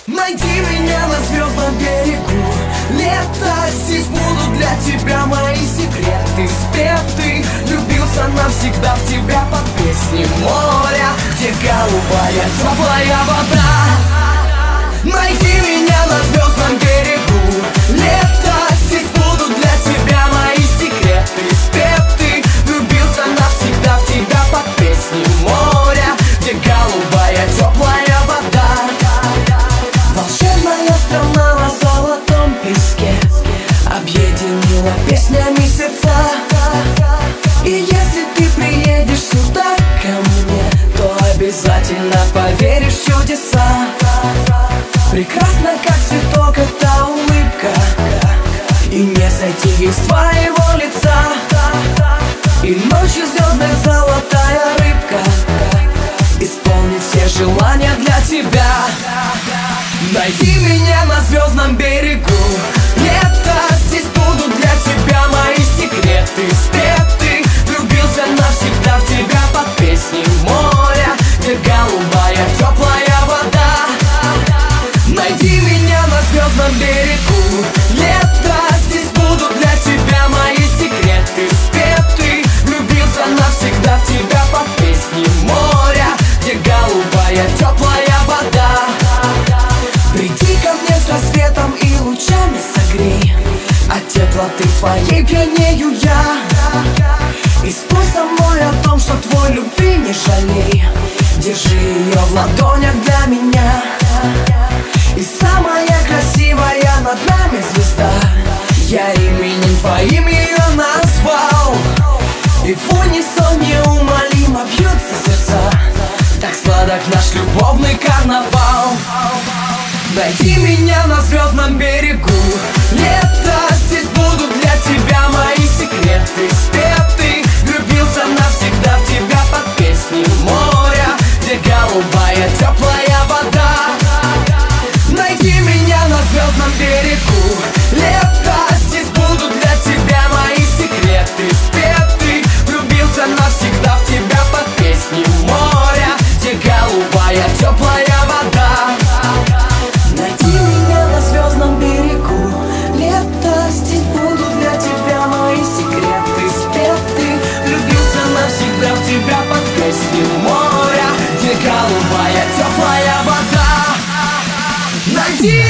Найди меня на звездном берегу. Лето, здесь будут для тебя мои секреты спеты. Влюбился навсегда в тебя под песни моря, где голубая теплая вода. Найди меня на звездном берегу. Лето, здесь будут для тебя мои секреты спеты. Влюбился навсегда в тебя под песни моря, где голубая теплая вода. Волшебная страна на золотом песке объединила песнями сердца. И если ты приедешь сюда ко мне, то обязательно поверишь в чудеса. Прекрасно, как цветок, эта улыбка, и не сойти из твоего лица. И ночью звездная золотая рыбка исполнит все желания для тебя. Найди меня на звездном берегу. Лето, здесь будут для тебя мои секреты спеты. Влюбился навсегда в тебя под песни моря, где голубая теплая вода. Найди меня на звездном берегу. Лето, здесь будут для тебя мои секреты спеты. Влюбился навсегда в тебя под песни моря, где голубая теплая вода. Приди ко мне с рассветом и лучами согрей. От теплоты твоей пьянею я. И спой со мной о том, что твой любви не жалей. Держи ее в ладонях для меня. И самая красивая над нами звезда, я именем твоим ее назвал. И в унисон неумолимо бьются сердца. Так сладок наш любовный карнавал. Найди меня на звездном берегу. Лето, здесь будут для тебя мои секреты спеты. Влюбился навсегда в тебя под песни моря, где голубая теплая вода. Найди меня на звездном берегу. Лето, здесь будут для тебя мои секреты спеты. Влюбился навсегда в тебя под песни моря, где голубая теплая вода. Найди меня на звездном берегу. Лето, здесь будут для тебя мои секреты спеты. Влюбился навсегда в тебя под песни моря, где голубая теплая вода. Найди